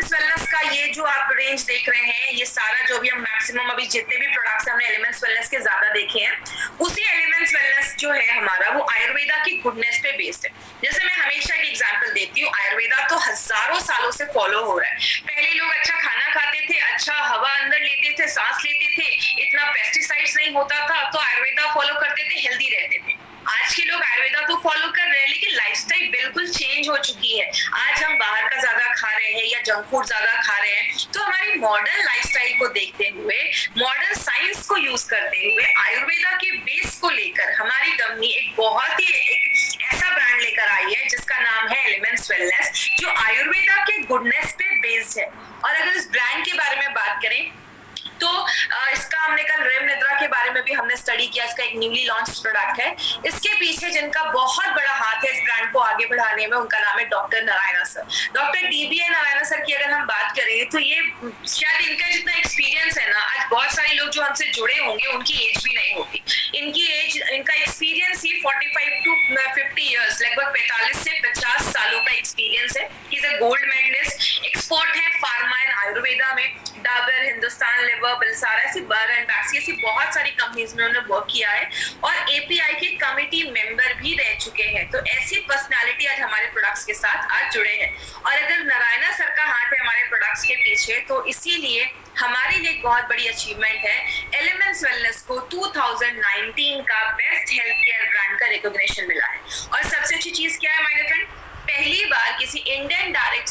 Elements wellness का ये जो आप रेंज देख रहे हैं, ये सारा जो भी हम मैक्सिमम अभी जितने भी प्रोडक्ट्स हमने एलिमेंट्स वेलनेस के ज्यादा देखे हैं, उसी एलिमेंट्स वेलनेस जो है हमारा वो आयुर्वेदा की गुडनेस पे बेस्ड है। जैसे मैं हमेशा एक एग्जांपल देती हूँ, आयुर्वेदा तो हजारों सालों से फॉलो हो रहा है। पहले लोग अच्छा खाना खाते थे, अच्छा हवा अंदर लेते थे, सांस लेते थे, इतना पेस्टिसाइड्स नहीं होता था, तो आयुर्वेदा फॉलो करते थे, हेल्दी रहते थे। आज के लोग आयुर्वेदा तो फॉलो कर रहे हैं, लेकिन लाइफस्टाइल बिल्कुल चेंज हो चुकी है। आज हम बाहर का ज्यादा खा रहे हैं या जंक फूड ज्यादा खा रहे हैं, तो हमारी मॉडर्न लाइफस्टाइल को देखते हुए, मॉडर्न साइंस को यूज करते हुए, आयुर्वेदा के बेस को लेकर हमारी कंपनी एक बहुत ही ऐसा ब्रांड लेकर आई है जिसका नाम है एलिमेंट्स वेलनेस, जो आयुर्वेदा के गुडनेस पे बेस्ड है। और अगर इस ब्रांड के बारे में बात करें तो इसका हमने कल रेम निद्रा के बारे में भी हमने स्टडी किया। इसका एक न्यूली लॉन्च प्रोडक्ट है। इसके पीछे जिनका बहुत बड़ा हाथ है इस ब्रांड को आगे बढ़ाने में, उनका नाम है doctor Narayan sir. Doctor dBA Narayan sir की अगर हम बात करें तो ये शायद इनका जितना एक्सपीरियंस है ना, आज बहुत सारे लोग जो हमसे जुड़े होंगे उनकी एज भी नहीं होगी। इनकी एज, इनका एक्सपीरियंस ही 45 टू 50 ईयर्स, लगभग 45 से 50 सालों का एक्सपीरियंस है। He is a gold medalist, expert है फार्मा एंड आयुर्वेदा में। डाबर, हिंदुस्तान लिवर, बिलसारा, ऐसी ऐसी बहुत सारी कंपनीज में उन्होंने वर्क किया है और एपीआई के कमिटी मेंबर भी रह चुके हैं। तो ऐसी पर्सनालिटी आज हमारे प्रोडक्ट्स के साथ आज जुड़े हैं। और अगर नारायणा सर का हाथ है हमारे प्रोडक्ट्स के पीछे, तो इसीलिए हमारे लिए एक बहुत बड़ी अचीवमेंट है। एलिमेंट्स वेलनेस को 2019 का बेस्ट हेल्थ केयर ब्रांड का रिकॉग्निशन मिला है। और सबसे अच्छी चीज क्या है माय फ्रेंड, पहली बार किसी इंडियन डायरेक्ट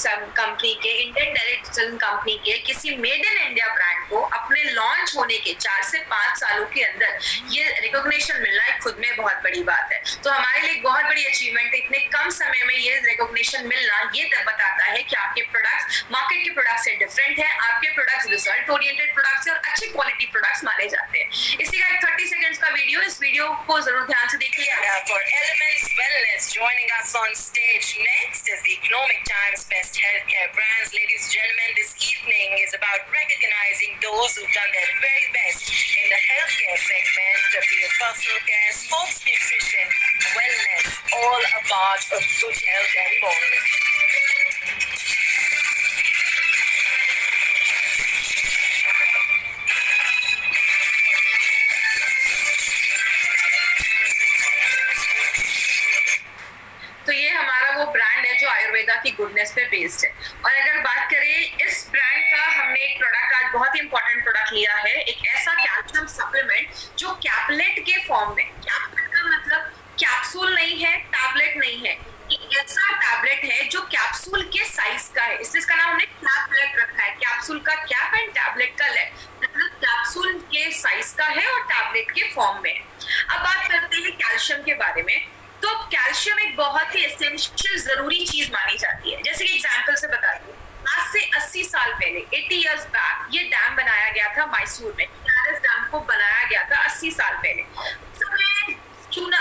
कंपनी के किसी मेड इन इंडिया ब्रांड को अपने लॉन्च होने के 4 से 5 सालों के अंदर ये रिकॉग्निशन मिलना एक खुद में बहुत बड़ी बात है। तो हमारे लिए बहुत बड़ी अचीवमेंट है। इतने कम समय में ये रिकॉग्निशन मिलना ये तब बताता है कि आपके प्रोडक्ट्स मार्केट के प्रोडक्ट से डिफरेंट है, आपके प्रोडक्ट्स रिजल्ट ओरिएंटेड प्रोडक्ट्स और अच्छी क्वालिटी प्रोडक्ट्स माने जाते हैं। इसी का एक 30 सेकंड्स का वीडियो, इस वीडियो को जरूर ध्यान से देखिएगा। For Elements Wellness, joining us on stage next is the Economic Times Best Healthcare Brands. Ladies and gentlemen, this evening is about recognizing those who've done their very best in the healthcare segment, be it personal care, sports nutrition, wellness, all a part of good health and bond. तो ये हमारा वो brand है जो आयुर्वेदा की goodness पे based है। और अगर बात करें इस ब्रांड का, हमने एक प्रोडक्ट आज बहुत ही इंपॉर्टेंट प्रोडक्ट लिया है, एक ऐसा कैल्शियम सप्लीमेंट जो कैप्लेट के फॉर्म में, कैप्लेट का मतलब कैप्सूल नहीं है, टैबलेट नहीं है, एक ऐसा टैबलेट है जो कैप्सूल के साइज का है, इसलिए इसका नाम हमने कैप्लेट रखा है। कैप्सूल का कैप एंड टैबलेट का लेट, मतलब कैप्सूल के साइज का है और टैबलेट के फॉर्म में। अब बात करते हैं कैल्शियम के बारे में। तो कैल्शियम एक बहुत ही एसेंशियल जरूरी चीज मानी जाती है। जैसे कि एग्जांपल से बता दूं, आज से 80 साल पहले 80 इयर्स बैक ये डैम बनाया गया था मैसूर में। कैआरएस डैम को बनाया गया था 80 साल पहले।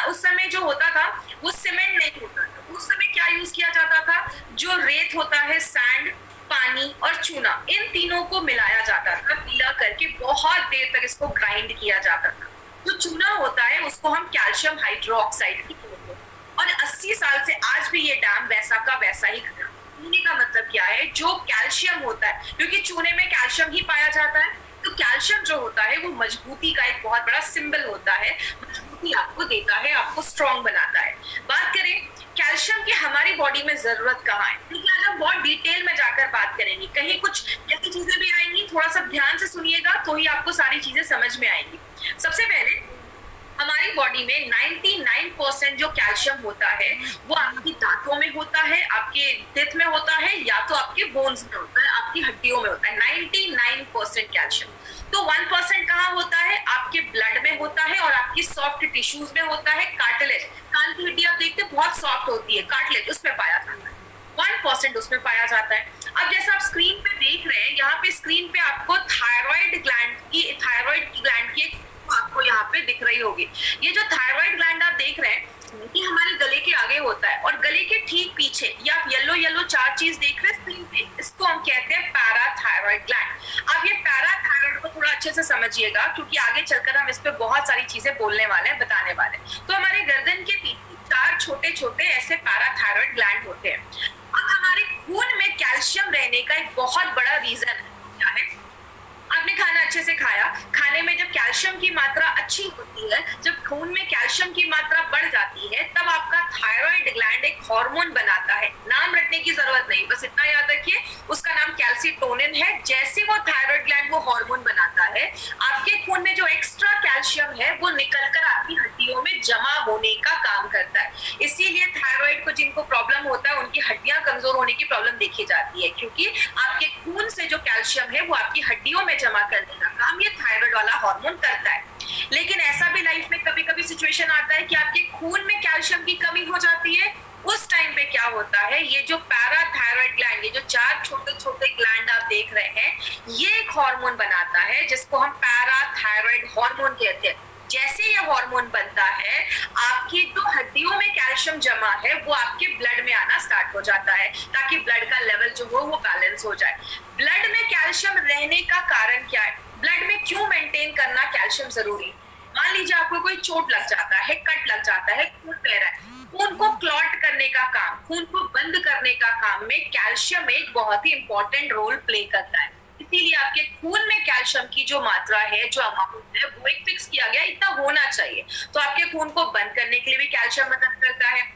उस समय जो होता था वो सीमेंट नहीं होता था। उस समय क्या यूज किया जाता था, जो रेत होता है, सैंड, पानी और चूना, इन तीनों को मिलाया जाता था, पीला करके बहुत देर तक इसको ग्राइंड किया जाता था। जो चूना होता है उसको हम कैल्शियम हाइड्रोक्साइड भी कहते हैं। और 80 साल से आज भी ये डैम वैसा का वैसा ही खड़ा। कहने का मतलब क्या है, जो कैल्शियम होता है, क्योंकि चूने में कैल्शियम ही पाया जाता है, तो कैल्शियम जो होता है वो मजबूती का एक बहुत बड़ा सिंबल होता है। मजबूती आपको देता है, आपको स्ट्रॉन्ग बनाता है। बात करें कैल्शियम की हमारी बॉडी में जरूरत कहाँ है, क्योंकि आज हम बहुत डिटेल में जाकर बात करेंगे। कहीं कुछ ऐसी चीजें भी आएंगी, थोड़ा सा ध्यान से सुनिएगा तो ही आपको सारी चीजें समझ में आएंगी। सबसे पहले हमारी बॉडी में 99% जो कैल्शियम होता है वो आपकी दांतों में होता है, आपके टिथ में होता है, या तो आपके बोन्स में होता है, आपकी हड्डियों में होता है। 99% कैल्शियम। तो 1% कहाँ होता है, आपके ब्लड में होता है और आपकी सॉफ्ट टिश्यूज में होता है। कार्टिलेज, कान की हड्डी आप देखते हैं बहुत सॉफ्ट होती है, कार्टिलेज उसमें पाया जाता है। 1% उसमें पाया जाता है। अब जैसा आप स्क्रीन पे देख रहे हैं, यहाँ पे स्क्रीन पे आपको थायराइड ग्लैंड की एक आपको यहाँ पे दिख रही होगी। ये जो थायराइड ग्लैंड आप देख रहे हैं ये हमारे गले के आगे होता है, और गले के ठीक पीछे ये आप येलो 4 चीज देख रहे हैं स्क्रीन पे, इसको हम कहते हैं पैराथायराइड ग्लैंड। आप ये पैराथायराइड को थोड़ा अच्छे से समझिएगा, क्योंकि आगे चलकर हम इस पे बहुत सारी चीजें बोलने वाले हैं, बताने वाले हैं। तो हमारे गर्दन के पीछे 4 छोटे छोटे ऐसे पैराथायराइड ग्लैंड होते हैं। अब हमारे खून में में कैल्शियम रहने का एक बहुत बड़ा रीजन क्या है? आपने खाना अच्छे से खाया, खाने में जब कैल्शियम की मात्रा अच्छी होती है, जब खून में कैल्शियम की मात्रा बढ़ जाती है, तब आपका थायराइड ग्लैंड एक हार्मोन बनाता है। नाम रटने की जरूरत नहीं, बस इतना याद रखिए, उसका नाम कैल्सिटोनिन है। जैसे वो थायराइड ग्लैंड वो हार्मोन बनाता है, आपके खून में जो एक्स्ट्रा कैल्शियम है वो निकलकर आपकी हड्डियों में जमा होने का काम करता है। इसीलिए थायराइड को जिनको प्रॉब्लम होता है, उनकी हड्डियां कमजोर होने की प्रॉब्लम देखी जाती है, क्योंकि आपके खून से जो कैल्शियम है वो आपकी हड्डियों में जमा करने का काम ये थायराइड वाला हार्मोन करता है। लेकिन ऐसा भी लाइफ में कभी कभी सिचुएशन आता है कि आपके खून में कैल्शियम की कमी हो जाती है। उस टाइम पे क्या होता है, ये जो पैराथायराइड ग्लैंड, ये जो 4 छोटे छोटे ग्लैंड आप देख रहे हैं, ये एक हार्मोन बनाता है जिसको हम पैराथायराइड हार्मोन कहते हैं। जैसे ये हार्मोन बनता है, आपकी जो हड्डियों में कैल्शियम जमा है वो आपके ब्लड में आना स्टार्ट हो जाता है, ताकि ब्लड का लेवल जो हो वो बैलेंस हो जाए। ब्लड में कैल्शियम रहने का कारण क्या है? ब्लड में क्यों मेंटेन करना कैल्शियम जरूरी? मान लीजिए आपको कोई चोट लग जाता है, कट लग जाता है, खून बह रहा है, खून को क्लॉट करने का काम, खून को बंद करने का काम में कैल्शियम एक बहुत ही इंपॉर्टेंट रोल प्ले करता है। इसीलिए आपके खून में कैल्शियम की जो मात्रा है, जो अमाउंट है, वो एक फिक्स किया गया, इतना होना चाहिए। तो आपके खून को बंद करने के लिए भी कैल्शियम मदद करता है।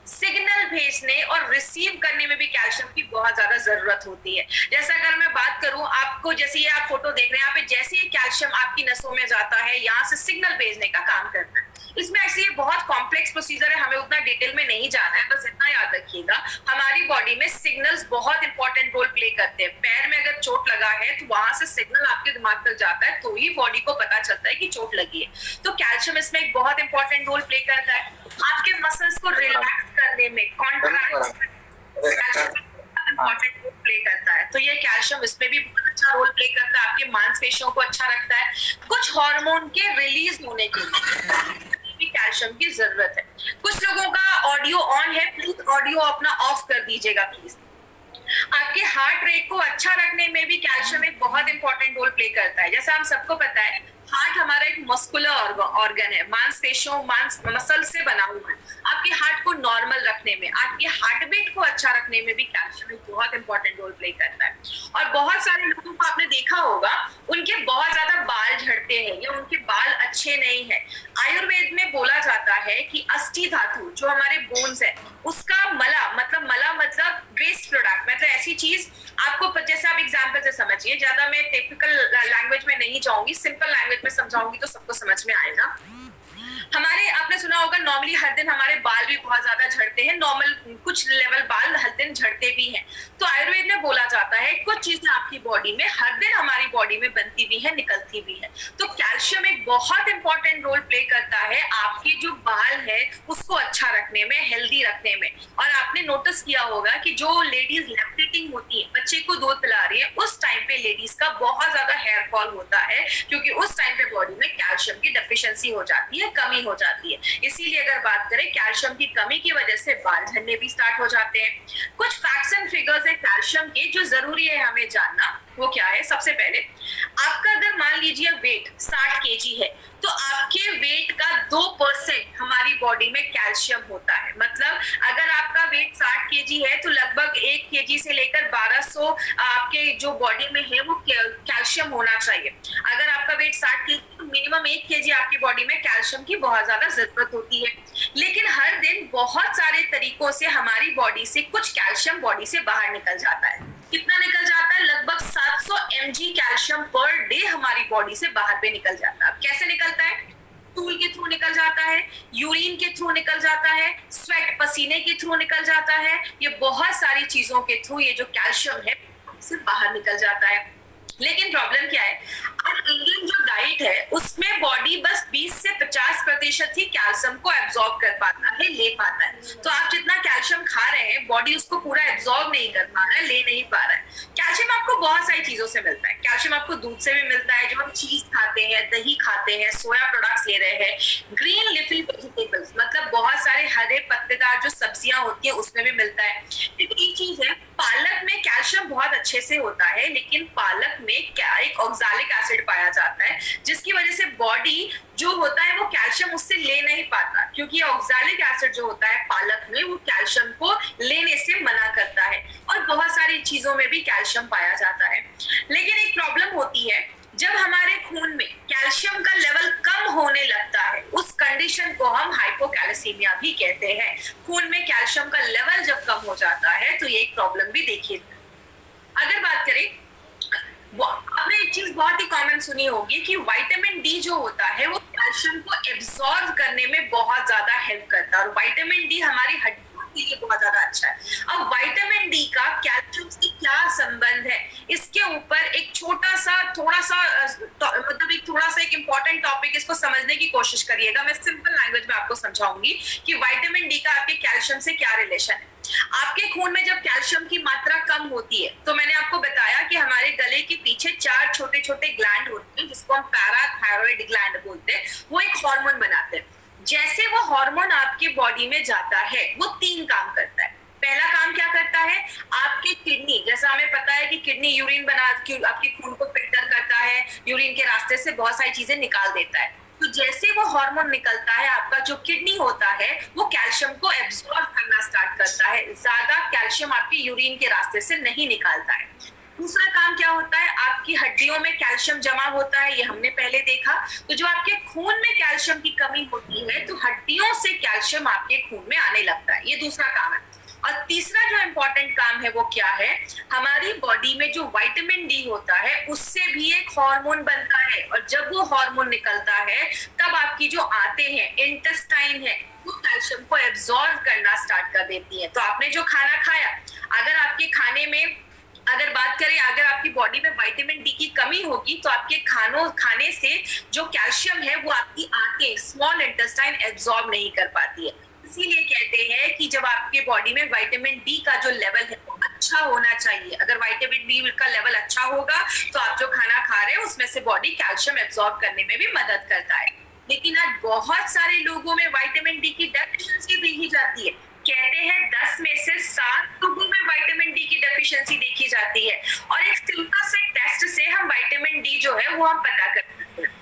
सिग्नल भेजने और रिसीव करने में भी कैल्शियम की बहुत ज्यादा जरूरत होती है। जैसा अगर मैं बात करूं आपको, जैसे ये आप फोटो देख रहे हैं, यहाँ पे जैसे ये कैल्शियम आपकी नसों में जाता है, यहाँ से सिग्नल भेजने का काम करता है। इसमें ऐसे ये बहुत कॉम्प्लेक्स प्रोसीजर है, हमें उतना डिटेल में नहीं जाना है, बस इतना याद रखिएगा, हमारी बॉडी में सिग्नल्स बहुत इंपॉर्टेंट रोल प्ले करते हैं। पैर में अगर चोट लगा है तो वहां से सिग्नल आपके दिमाग तक जाता है, तो ही बॉडी को पता चलता है कि चोट लगी है। तो कैल्शियम इसमें एक बहुत इंपॉर्टेंट रोल प्ले करता है। आपके मसल्स को रिलैक्स करने में, कॉन्ट्रैक्ट इंपॉर्टेंट रोल प्ले करता है। तो ये कैल्शियम इसमें भी बहुत अच्छा रोल प्ले करता है, आपके मांसपेशियों को अच्छा रखता है। कुछ हार्मोन के रिलीज होने के लिए कैल्शियम की जरूरत है। कुछ लोगों का ऑडियो ऑन है, प्लीज ऑडियो अपना ऑफ कर दीजिएगा प्लीज। आपके हार्ट रेट को अच्छा रखने में भी कैल्शियम एक बहुत इंपॉर्टेंट रोल प्ले करता है। जैसा हम सबको पता है, हार्ट हमारा एक मस्कुलर ऑर्गन है, मांसपेशियों मसल से बना हुआ है। आपके हार्ट को नॉर्मल रखने में, आपके हार्ट बीट को अच्छा रखने में भी कैल्शियम एक बहुत इंपॉर्टेंट रोल प्ले करता है। और बहुत सारे लोगों को आपने देखा होगा, उनके बहुत ज्यादा बाल झड़ते हैं या उनके बाल अच्छे नहीं है। आयुर्वेद में बोला जाता है कि अस्थि धातु जो हमारे बोन्स है, उसका मला मतलब वेस्ट प्रोडक्ट, मतलब ऐसी चीज आपको, जैसे आप एग्जाम्पल से समझिए, ज्यादा मैं टिपिकल लैंग्वेज में नहीं जाऊंगी, सिंपल लैंग्वेज में समझाऊंगी तो सबको समझ में आएगा। हमारे, आपने सुना होगा, नॉर्मली हर दिन हमारे बाल भी बहुत ज्यादा झड़ते हैं, नॉर्मल कुछ लेवल बाल हर दिन झड़ते भी हैं। तो आयुर्वेद में बोला जाता है कुछ चीजें आपकी बॉडी में हर दिन हमारी बॉडी में बनती भी है, निकलती भी है। तो कैल्शियम एक बहुत इंपॉर्टेंट रोल प्ले करता है आपके जो बाल है उसको अच्छा रखने में, हेल्दी रखने में। और आपने नोटिस किया होगा कि जो लेडीज लैक्टेटिंग होती है, बच्चे को दूध पिला रही है, उस टाइम पे लेडीज का बहुत ज्यादा हेयर फॉल होता है, क्योंकि उस टाइम पे बॉडी में कैल्शियम की डेफिशिएंसी हो जाती है, कमी हो जाती है। इसीलिए अगर बात करें, कैल्शियम की कमी की वजह से बाल झड़ने भी स्टार्ट हो जाते हैं। कुछ फैक्ट्स एंड फिगर्स है कैल्शियम के जो जरूरी है हमें जानना। वो क्या है? सबसे पहले, आपका अगर मान लीजिए वेट 60 केजी है, तो आपके वेट का 2% हमारी बॉडी में कैल्शियम होता है। मतलब अगर आपका वेट 60 केजी है तो लगभग 1 केजी से लेकर 1200 आपके जो बॉडी में है वो कैल्शियम होना चाहिए। अगर आपका वेट 60 केजी, तो मिनिमम 1 केजी आपकी बॉडी में कैल्शियम की बहुत ज्यादा जरूरत होती है। लेकिन हर दिन बहुत सारे तरीकों से हमारी बॉडी से कुछ कैल्शियम बॉडी से बाहर निकल जाता है। कितना निकल जाता है? लगभग 700 mg कैल्शियम पर डे हमारी बॉडी से बाहर पे निकल जाता है। अब कैसे निकलता है? टूल के थ्रू निकल जाता है, यूरिन के थ्रू निकल जाता है, स्वेट पसीने के थ्रू निकल जाता है। ये बहुत सारी चीजों के थ्रू ये जो कैल्शियम है से बाहर निकल जाता है। लेकिन प्रॉब्लम क्या है, आज इंडियन जो डाइट है उसमें बॉडी बस 20 से 50% ही कैल्शियम को एब्जॉर्ब कर पाता है, ले पाता है। तो आप जितना कैल्शियम खा रहे हैं, बॉडी उसको पूरा एब्जॉर्ब नहीं कर पा रहा है, ले नहीं पा रहा है। कैल्शियम आपको बहुत सारी चीजों से मिलता है। कैल्शियम आपको दूध से भी मिलता है, जो हम चीज खाते हैं, दही खाते हैं, सोया प्रोडक्ट्स ले रहे हैं, ग्रीन लिफी वेजिटेबल्स मतलब बहुत सारे हरे पत्तेदार जो सब्जियां होती है उसमें भी मिलता है। एक चीज है, पालक में कैल्शियम बहुत अच्छे से होता है, लेकिन पालक में क्या एक ऑक्सैलिक एसिड पाया जाता है, जिसकी वजह से बॉडी जो होता है वो कैल्शियम उससे ले नहीं पाता, क्योंकि ऑक्सैलिक एसिड जो होता है पालक में वो कैल्शियम को लेने से मना करता है। और बहुत सारी चीजों में भी कैल्शियम पाया जाता है। लेकिन एक प्रॉब्लम होती है, जब हमारे खून में कैल्शियम का लेवल कम होने लगता है, उस कंडीशन को हम हाइपोकैल्सीमिया भी कहते हैं। खून में कैल्शियम का लेवल जब कम हो जाता है तो ये एक प्रॉब्लम भी देखिए। अगर बात करें, आपने एक चीज बहुत ही कॉमन सुनी होगी कि विटामिन डी जो होता है वो कैल्शियम को एब्सॉर्ब करने में बहुत ज्यादा हेल्प करता है, और विटामिन डी हमारी हड्डियों के लिए बहुत ज्यादा अच्छा है। अब विटामिन डी का कैल्शियम से क्या संबंध है, इसके ऊपर एक थोड़ा सा एक इम्पोर्टेंट टॉपिक, इसको समझने की कोशिश करिएगा। मैं सिंपल लैंग्वेज में आपको समझाऊंगी कि विटामिन डी का आपके कैल्शियम से क्या रिलेशन है। आपके खून में जब कैल्शियम की मात्रा कम होती है, तो मैंने आपको बताया कि हमारे गले के पीछे 4 छोटे छोटे ग्लैंड होते हैं, जिसको हम पैराथायरॉइड ग्लैंड बोलते हैं। वो एक हार्मोन बनाते हैं। जैसे वो हार्मोन आपके बॉडी में जाता है, वो 3 काम करता है। पहला काम क्या करता है, आपकी किडनी, जैसा हमें पता है कि किडनी यूरिन आपके खून को फिल्टर करता है, यूरिन के रास्ते से बहुत सारी चीजें निकाल देता है। तो जैसे वो हार्मोन निकलता है, आपका जो किडनी होता है वो कैल्शियम को एब्सॉर्ब करना स्टार्ट करता है, ज्यादा कैल्शियम आपके यूरिन के रास्ते से नहीं निकालता है। दूसरा काम क्या होता है, आपकी हड्डियों में कैल्शियम जमा होता है, ये हमने पहले देखा। तो जो आपके खून में कैल्शियम की कमी होती है, तो हड्डियों से कैल्शियम आपके खून में आने लगता है, ये दूसरा काम है। और तीसरा जो इम्पोर्टेंट काम है वो क्या है, हमारी बॉडी में जो विटामिन डी होता है उससे भी एक हार्मोन बनता है, और जब वो हार्मोन निकलता है तब आपकी जो आंतें हैं, इंटेस्टाइन है, वो कैल्शियम को एब्सॉर्ब करना स्टार्ट कर देती है। तो आपने जो खाना खाया, अगर आपके खाने में अगर बात करें, अगर आपकी बॉडी में विटामिन डी की कमी होगी तो आपके खाने से जो कैल्शियम है वो आपकी आंतें, स्मॉल इंटेस्टाइन एब्सॉर्ब नहीं कर पाती है। इसीलिए कहते हैं कि जब आपके बॉडी में विटामिन डी का जो लेवल है वो अच्छा होना चाहिए। अगर विटामिन डी का लेवल अच्छा होगा तो आप जो खाना खा रहे हैं उसमें से बॉडी कैल्शियम एब्सॉर्ब करने में भी मदद करता है। लेकिन आज बहुत सारे लोगों में विटामिन डी की डेफिशिएंसी देखी जाती है। कहते हैं 10 में से 7 लोगों में विटामिन डी की डेफिशिएंसी देखी जाती है, और एक सिंपल से टेस्ट से हम विटामिन डी जो है वो हम पता कर सकते हैं।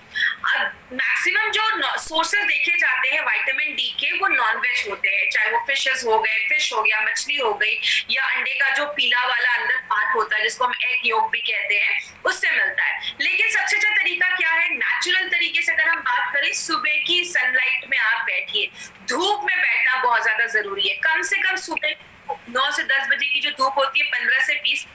अब मैक्सिमम जो सोर्सेज देखे जाते हैं विटामिन डी के, वो नॉनवेज होते हैं, चाहे वो फिशेस हो गए, फिश हो गया, मछली हो गई, या अंडे का जो पीला वाला अंदर पार्ट होता है जिसको हम एग योक भी कहते हैं, उससे मिलता है। लेकिन सबसे अच्छा तरीका क्या है, नेचुरल तरीके से अगर हम बात करें, सुबह की सनलाइट में आप बैठिए। धूप में बैठना बहुत ज्यादा जरूरी है। कम से कम सुबह 9 से 10 बजे की जो धूप होती है, 15 से 20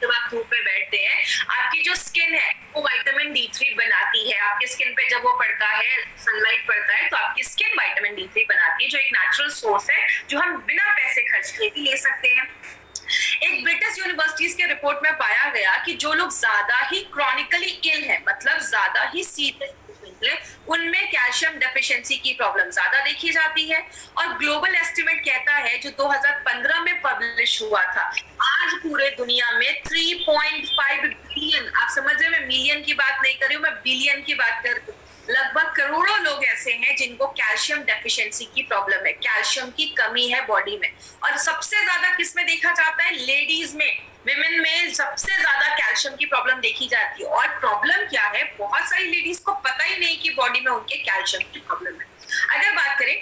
जब आप धूप में बैठते हैं, आपकी जो स्किन है वो विटामिन D3 बनाती है। आपके स्किन पे जब वो पड़ता है, सनलाइट पड़ता है, तो आपकी स्किन विटामिन D3 बनाती है, जो एक नेचुरल सोर्स है जो हम बिना पैसे खर्च किए भी ले सकते हैं। एक ब्रिटिश यूनिवर्सिटीज के रिपोर्ट में पाया गया कि जो लोग ज्यादा ही क्रॉनिकली इल है, मतलब ज्यादा ही सीरियस, उनमें कैल्शियम डेफिशिएंसी की प्रॉब्लम ज्यादा देखी जाती है। और ग्लोबल एस्टिमेट कहता है, जो 2015 में पब्लिश हुआ था, आज पूरे दुनिया में 3.5 बिलियन, आप समझ रहे, मैं मिलियन की बात नहीं कर रही हूँ, मैं बिलियन की बात कर रही हूँ, लगभग करोड़ों लोग ऐसे हैं जिनको कैल्शियम डेफिशिएंसी की प्रॉब्लम है, कैल्शियम की कमी है बॉडी में। और सबसे ज्यादा किस में देखा जाता है, लेडीज में, विमेन में सबसे ज्यादा कैल्शियम की प्रॉब्लम देखी जाती है। और प्रॉब्लम क्या है, बहुत सारी लेडीज को पता ही नहीं कि बॉडी में उनके कैल्शियम की प्रॉब्लम है। अगर बात करें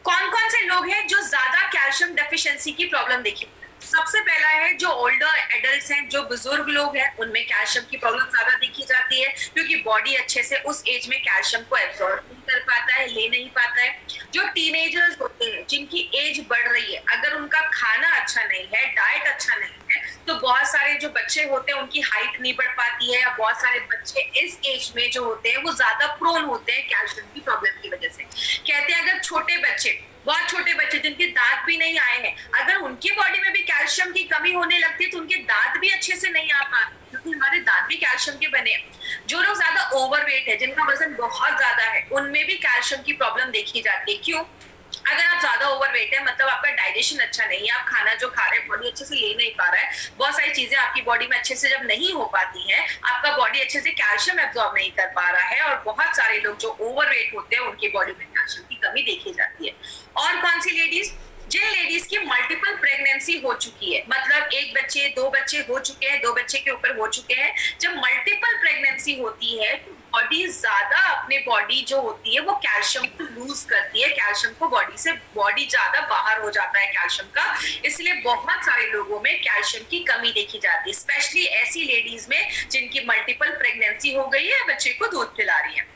कौन कौन से लोग हैं जो ज्यादा कैल्शियम डेफिशिएंसी की प्रॉब्लम देखी, सबसे पहला है जो ओल्डर एडल्ट्स हैं, जो बुजुर्ग लोग हैं, उनमें कैल्शियम की प्रॉब्लम ज्यादा देखी जाती है, क्योंकि बॉडी अच्छे से उस एज में कैल्शियम को एब्सॉर्ब नहीं कर पाता है, ले नहीं पाता है। जो टीनेजर्स होते हैं, जिनकी एज बढ़ रही है, अगर उनका खाना अच्छा नहीं है, डाइट अच्छा नहीं है, तो बहुत सारे जो बच्चे होते हैं उनकी हाइट नहीं बढ़ पाती है, या बहुत सारे बच्चे इस एज में जो होते हैं वो ज्यादा प्रोन होते हैं कैल्शियम की प्रॉब्लम की वजह से। कहते हैं अगर छोटे बच्चे, बहुत छोटे बच्चे जिनके दांत भी नहीं आए हैं, अगर उनकी बॉडी में भी कैल्शियम की कमी होने लगती है तो उनके दांत भी अच्छे से नहीं आ पाते, क्योंकि हमारे दांत भी कैल्शियम के बने हैं। जो लोग ज्यादा ओवरवेट है, जिनका वजन बहुत ज्यादा है, उनमें भी कैल्शियम की प्रॉब्लम देखी जाती है। क्यों? अगर आप ज्यादा ओवरवेट है, मतलब आपका डाइजेशन अच्छा नहीं है, आप खाना जो खा रहे हैं बॉडी अच्छे से ले नहीं पा रहा है, बहुत सारी चीजें आपकी बॉडी में अच्छे से जब नहीं हो पाती हैं, आपका बॉडी अच्छे से कैल्शियम एब्सॉर्ब नहीं कर पा रहा है, और बहुत सारे लोग जो ओवरवेट होते हैं उनकी बॉडी में कैल्शियम की कमी देखी जाती है। और कौन सी लेडीज जिन लेडीज की मल्टीपल प्रेगनेंसी हो चुकी है, मतलब एक बच्चे, दो बच्चे हो चुके हैं, दो बच्चे के ऊपर हो चुके हैं, जब मल्टीपल प्रेगनेंसी होती है तो बॉडी ज्यादा, अपने बॉडी जो होती है वो कैल्शियम को लूज करती है, कैल्शियम को बॉडी से, बॉडी ज्यादा बाहर हो जाता है कैल्शियम का, इसलिए बहुत सारे लोगों में कैल्शियम की कमी देखी जाती है, स्पेशली ऐसी लेडीज में जिनकी मल्टीपल प्रेगनेंसी हो गई है, बच्चे को दूध पिला रही है।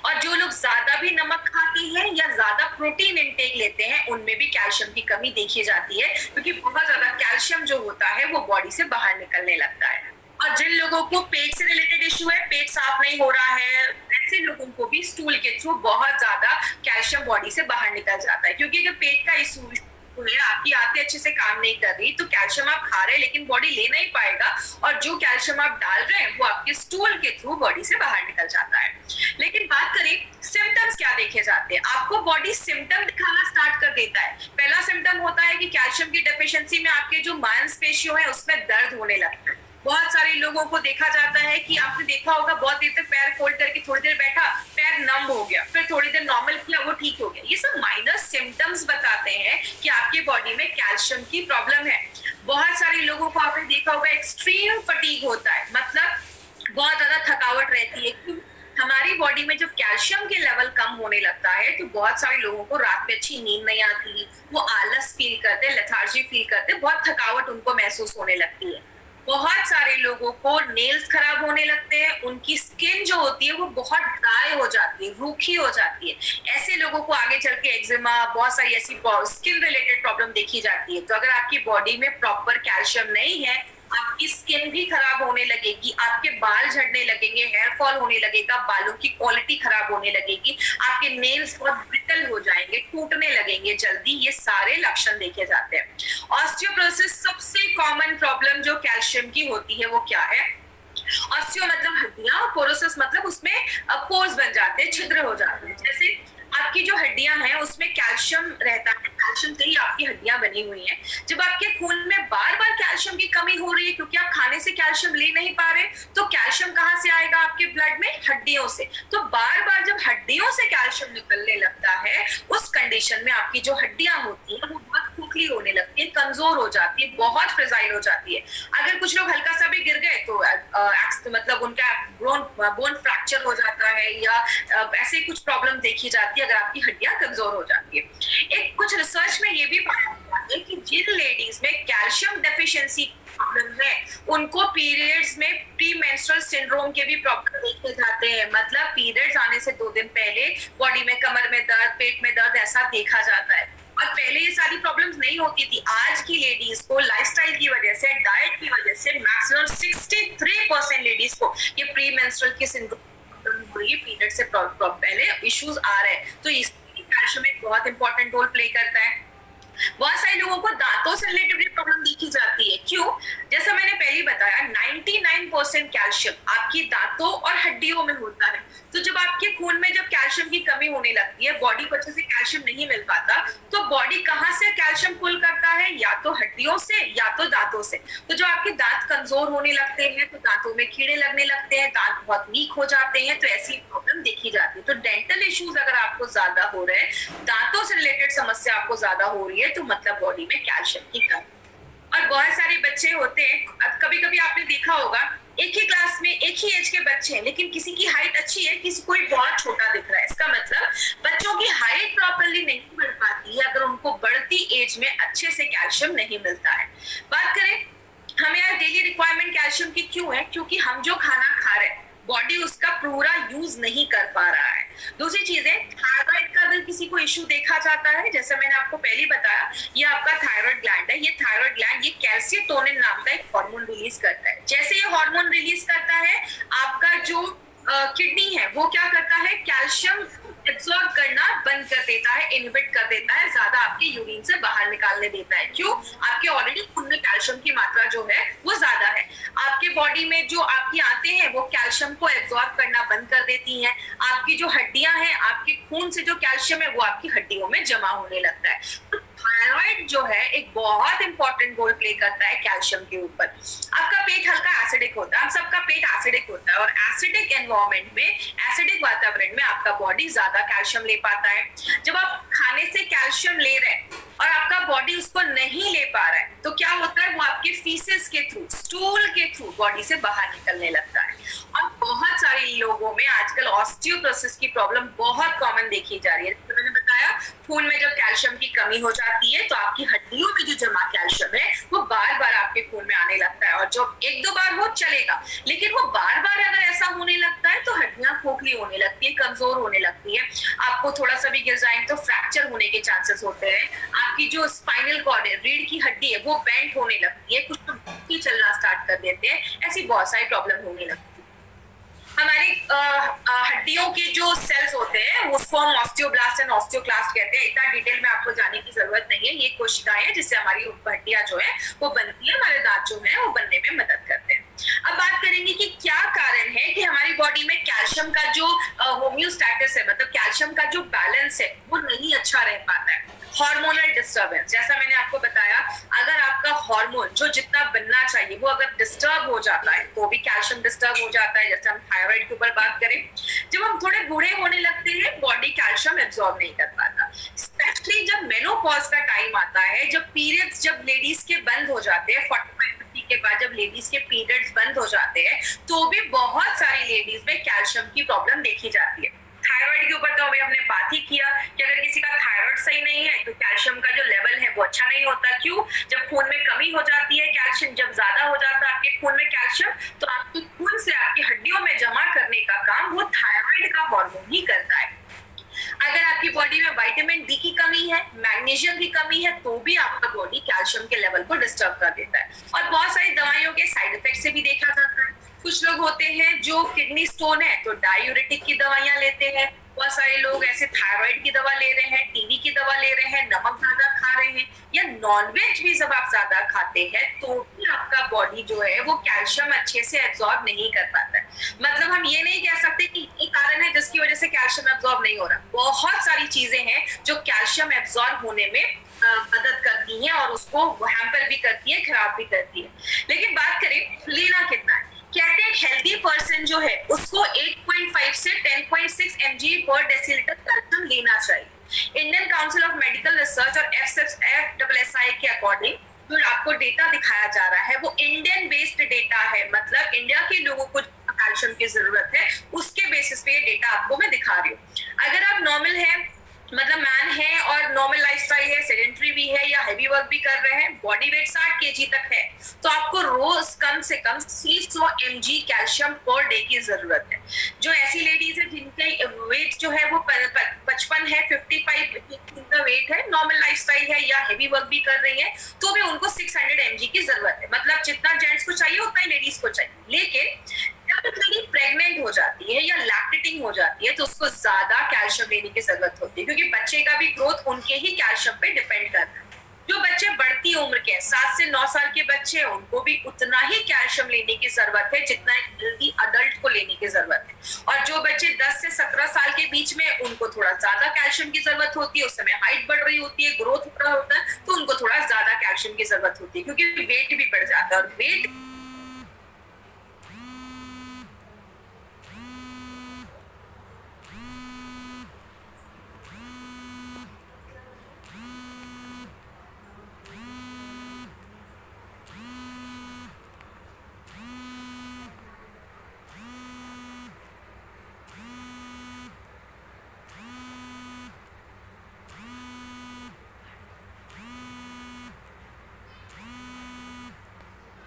और जो लोग ज्यादा भी नमक खाते हैं या ज्यादा प्रोटीन इंटेक लेते हैं, उनमें भी कैल्शियम की कमी देखी जाती है, क्योंकि बहुत ज्यादा कैल्शियम जो होता है वो बॉडी से बाहर निकलने लगता है। और जिन लोगों को पेट से रिलेटेड इशू है, पेट साफ नहीं हो रहा है, ऐसे लोगों को भी स्टूल के थ्रू बहुत ज्यादा कैल्शियम बॉडी से बाहर निकल जाता है, क्योंकि अगर पेट का इशू है, आपकी आंतें अच्छे से काम नहीं कर रही, तो कैल्शियम आप खा रहे हैं लेकिन बॉडी ले नहीं पाएगा, और जो कैल्शियम आप डाल रहे हैं वो आपके स्टूल के थ्रू बॉडी से बाहर निकल जाता है। लेकिन बात करें सिम्टम्स क्या देखे जाते हैं, आपको बॉडी सिम्टम दिखाना स्टार्ट कर देता है। पहला सिम्टम होता है कि कैल्शियम की डेफिशिएंसी में आपके जो मांसपेशियों है उसमें दर्द होने लगता है। बहुत सारे लोगों को देखा जाता है कि आपने देखा होगा, बहुत देर तक पैर फोल्ड करके थोड़ी देर बैठा, पैर नम हो गया, फिर थोड़ी देर नॉर्मल किया, वो ठीक हो गया। ये सब माइनर सिम्टम्स बताते हैं कि आपके बॉडी में कैल्शियम की प्रॉब्लम है। बहुत सारे लोगों को आपने देखा होगा एक्सट्रीम फटीग होता है, मतलब बहुत ज्यादा थकावट रहती है। हमारी बॉडी में जब कैल्शियम के लेवल कम होने लगता है तो बहुत सारे लोगों को रात में अच्छी नींद नहीं आती, वो आलस फील करते, लेथार्जी फील करते, बहुत थकावट उनको महसूस होने लगती है। बहुत सारे लोगों को नेल्स खराब होने लगते हैं, उनकी स्किन जो होती है वो बहुत ड्राई हो जाती है, रूखी हो जाती है। ऐसे लोगों को आगे चल के एक्जिमा, बहुत सारी ऐसी स्किन रिलेटेड प्रॉब्लम देखी जाती है। तो अगर आपकी बॉडी में प्रॉपर कैल्शियम नहीं है, आपकी स्किन भी खराब होने लगेगी, आपके बाल झड़ने लगेंगे, हेयर फॉल होने लगेगा, बालों की क्वालिटी खराब होने लगेगी, आपके नेल्स बहुत ब्रिटल हो जाएंगे, टूटने लगेंगे जल्दी। ये सारे लक्षण देखे जाते हैं। ऑस्टियोपोरोसिस सबसे कॉमन प्रॉब्लम जो कैल्शियम की होती है वो क्या है? ऑस्टियो मतलब हड्डियां, और पोरोसिस मतलब उसमें पोर्स बन जाते हैं, छिद्र हो जाते हैं। जैसे आपकी जो हड्डियां हैं उसमें कैल्शियम रहता है, कैल्शियम से ही आपकी हड्डियां बनी हुई हैं। जब आपके खून में बार बार कैल्शियम की कमी हो रही है, क्योंकि आप खाने से कैल्शियम ले नहीं पा रहे, तो कैल्शियम कहाँ से आएगा आपके ब्लड में? हड्डियों से। तो बार बार जब हड्डियों से कैल्शियम निकलने लगता है, उस कंडीशन में आपकी जो हड्डियां होती हैं वो बहुत खोखली होने लगती है, कमजोर हो जाती है, बहुत फ्रेजाइल हो जाती है। अगर कुछ लोग हल्का सा भी गिर गए तो मतलब उनका बोन फ्रैक्चर हो जाता है, या ऐसे कुछ प्रॉब्लम देखी जाती है अगर आपकी हड्डियां कमजोर हो जाती है। एक कुछ रिसर्च में ये भी पाया गया है कि जिन लेडीज में कैल्शियम डेफिशिएंसी प्रॉब्लम है, उनको पीरियड्स में प्री मेंस्ट्रुअल सिंड्रोम के भी प्रॉब्लम देखे जाते हैं। मतलब पीरियड्स आने से 2 दिन पहले बॉडी में कमर में दर्द, पेट में दर्द ऐसा देखा जाता है। और पहले ये सारी प्रॉब्लम्स नहीं होती थी। आज की लेडीज को लाइफस्टाइल की वजह से, डाइट की वजह से मैक्सिमम 63% लेडीज को ये प्री मेंस्ट्रुअल की सिंड्रोम, पीरियड से पहले इश्यूज आ रहे हैं। तो इसमें कैल्शियम एक बहुत इंपॉर्टेंट रोल प्ले करता है। बहुत सारे लोगों को दांतों से रिलेटेड प्रॉब्लम देखी जाती है। क्यों? जैसा मैंने पहले बताया, 99% कैल्शियम आपकी दांतों और हड्डियों में होता है। तो जब आपके खून में जब कैल्शियम की कमी होने लगती है, बॉडी को अच्छे से कैल्शियम नहीं मिल पाता, तो बॉडी कहाँ से कैल्शियम पुल करता है? या तो हड्डियों से या तो दांतों से। तो जब आपके दांत कमजोर होने लगते हैं तो दांतों में कीड़े लगने लगते हैं, दांत बहुत वीक हो जाते हैं, तो ऐसी प्रॉब्लम देखी जाती है। तो डेंटल इश्यूज अगर आपको ज्यादा हो रहे हैं, दांतों से रिलेटेड समस्या आपको ज्यादा हो रही है, तो मतलब बॉडी में कैल्शियम की कमी। और बहुत सारे बच्चे होते हैं, कभी कभी आपने देखा होगा, एक ही क्लास में एक ही एज के बच्चे हैं, लेकिन किसी की हाइट अच्छी है, किसी कोई बहुत छोटा दिख रहा है। इसका मतलब बच्चों की हाइट प्रॉपर्ली नहीं बढ़ पाती है अगर उनको बढ़ती एज में अच्छे से कैल्शियम नहीं मिलता है। बात करें हमें आज डेली रिक्वायरमेंट कैल्शियम की क्यों है? क्योंकि हम जो खाना खा रहे हैं बॉडी उसका पूरा यूज नहीं कर पा रहा है। दूसरी चीज है, थायराइड का अगर किसी को इश्यू देखा जाता है, जैसे मैंने आपको पहले बताया, ये आपका थायराइड ग्लैंड है। ये थायराइड ग्लैंड ये कैल्सिटोनिन नाम का एक हार्मोन रिलीज करता है। जैसे ये हार्मोन रिलीज करता है, आपका जो किडनी है वो क्या करता है? कैल्शियम एब्सॉर्ब करना बंद कर देता है, इनहिबिट कर देता है, ज्यादा आपके यूरिन से बाहर निकालने देता है। क्यों? आपके ऑलरेडी खून में कैल्शियम की मात्रा जो है वो ज्यादा है। आपके बॉडी में जो आपकी आंतें हैं वो कैल्शियम को एब्सॉर्ब करना बंद कर देती हैं। आपकी जो हड्डियां हैं, आपके खून से जो कैल्शियम है वो आपकी हड्डियों में जमा होने लगता है। तो थायराइड जो है एक बहुत इंपॉर्टेंट रोल प्ले करता है कैल्शियम के ऊपर। आपका पेट हल्का एसिडिक होता है, हम सबका पेट एसिडिक होता है, और एसिडिक एनवायरनमेंट में, एसिडिक वातावरण में आपका बॉडी ज्यादा कैल्शियम ले पाता है। जब आप खाने से कैल्शियम ले रहे हैं और आपका बॉडी उसको नहीं ले पा रहा है, तो क्या होता है, वो आपके फीसेस के थ्रू, स्टूल के थ्रू बॉडी से बाहर निकलने लगता है। और बहुत सारे लोगों में आजकल ऑस्टियोपोरोसिस की प्रॉब्लम बहुत कॉमन देखी जा रही है। तो मैंने बताया, खून में जब कैल्शियम की कमी हो जाती है तो आपकी हड्डियों में जो जमा कैल्शियम है वो बार बार आपके खून में आने लगता है, और जो एक दो बार हो चलेगा, लेकिन वो बार बार अगर ऐसा होने लगता है तो हड्डियां खोखली होने लगती है, कमजोर होने लगती है, आपको थोड़ा सा भी गिर जाए तो फ्रैक्चर होने के चांसेस होते हैं, आपकी जो स्पाइनल कॉर्ड है, रीढ़ की हड्डी है, वो बेंट होने लगती है, कुछ तो चलना स्टार्ट कर देते हैं, ऐसी बहुत सारी प्रॉब्लम होने लगती है। हमारी हड्डियों के जो सेल्स होते हैं उसको हम ऑस्टियोब्लास्ट एंड ऑस्टियोक्लास्ट कहते हैं। इतना डिटेल में आपको जाने की जरूरत नहीं है। ये कोशिकाएं हैं जिससे हमारी हड्डियां जो है वो बनती है, हमारे दांत जो है वो बनने में मदद करते हैं। अब बात करेंगे कि क्या कारण है कि हमारी बॉडी में कैल्शियम का जो होम्योस्टैटिस है, मतलब कैल्शियम का जो बैलेंस है वो नहीं अच्छा रह पाता है। हार्मोनल डिस्टर्बेंस, जैसा मैंने आपको बताया, अगर आपका हार्मोन जो जितना बनना चाहिए वो अगर डिस्टर्ब हो जाता है तो भी कैल्शियम डिस्टर्ब हो जाता है। जैसे हम थायराइड के ऊपर बात करें, जब हम थोड़े बूढ़े होने लगते हैं बॉडी कैल्शियम एब्जॉर्ब नहीं कर पाता, स्पेशली जब मेनोपॉज का टाइम आता है, जब पीरियड्स जब लेडीज के बंद हो जाते हैं, 45-50 के बाद जब लेडीज के पीरियड्स बंद हो जाते हैं तो भी बहुत सारी लेडीज में कैल्शियम की प्रॉब्लम देखी जाती है। थायराइड के ऊपर तो अभी हमने बात ही किया कि अगर किसी का थायराइड सही नहीं है तो कैल्शियम का जो लेवल है वो अच्छा नहीं होता। क्यों? जब खून में कमी हो जाती है कैल्शियम, जब ज्यादा हो जाता है आपके खून में कैल्शियम, तो आपके खून से आपकी हड्डियों में जमा करने का काम वो थायराइड का हार्मोन ही करता है। अगर आपकी बॉडी में विटामिन डी की कमी है, मैग्नीशियम की कमी है, तो भी आपका बॉडी कैल्शियम के लेवल को डिस्टर्ब कर देता है। और बहुत सारी दवाइयों के साइड इफेक्ट से भी देखा जाता है। कुछ लोग होते हैं जो किडनी स्टोन है तो डायूरेटिक की दवाइयां लेते हैं, बहुत सारे लोग ऐसे थायराइड की दवा ले रहे हैं, टीबी की दवा ले रहे हैं, नमक ज्यादा खा रहे हैं, या नॉनवेज भी जब आप ज्यादा खाते हैं तो भी आपका बॉडी जो है वो कैल्शियम अच्छे से एब्जॉर्ब नहीं कर पाता है। मतलब हम ये नहीं कह सकते कि ये कारण है जिसकी वजह से कैल्शियम एब्जॉर्ब नहीं हो रहा। बहुत सारी चीजें हैं जो कैल्शियम एब्जॉर्ब होने में मदद करती हैं और उसको हैम्पर भी करती है, खराब भी करती है। लेकिन बात करें लेना कितना है, कहते हैं हेल्दी पर्सन जो है उसको 8.5 से 10.6 mg पर डेसीलीटर कैल्शियम लेना चाहिए। Indian council of medical research और FSSAI के अकॉर्डिंग जो आपको डेटा दिखाया जा रहा है वो इंडियन बेस्ड डेटा है, मतलब इंडिया के लोगों को कैल्शियम की जरूरत है उसके बेसिस पे ये डेटा आपको मैं दिखा रही हूँ। अगर आप नॉर्मल है, मतलब मैन है और नॉर्मल लाइफस्टाइल है, सेडेंटरी भी है या हैवी वर्क भी कर रहे हैं, बॉडी वेट 60 kg तक है, तो आपको रोज कम से कम 300 mg कैल्शियम पर डे की जरूरत है। जो ऐसी लेडीज है जिनके वेट जो है वो 55 है, 55 का वेट है, नॉर्मल लाइफस्टाइल है या हैवी वर्क भी कर रही है, तो भी उनको 600 mg की जरूरत है। मतलब जितना जेंट्स को चाहिए उतना ही लेडीज को चाहिए। लेकिन जब लेडी प्रेग्नेंट हो जाती है या लैक्टेटिंग हो जाती है तो उसको ज्यादा कैल्शियम लेने की जरूरत होती है, क्योंकि बच्चे का भी ग्रोथ उनके ही कैल्शियम पे डिपेंड करता है। जो बच्चे बढ़ती उम्र के 7 से 9 साल के बच्चे हैं उनको भी उतना ही कैल्शियम लेने की जरूरत है जितना एक हेल्दी अडल्ट को लेने की जरूरत है। और जो बच्चे 10 से 17 साल के बीच में उनको थोड़ा ज्यादा कैल्शियम की जरूरत होती है, उस समय हाइट बढ़ रही होती है, ग्रोथ हो रहा होता है, तो उनको थोड़ा ज्यादा कैल्शियम की जरूरत होती है, क्योंकि वेट भी बढ़ जाता है। और वेट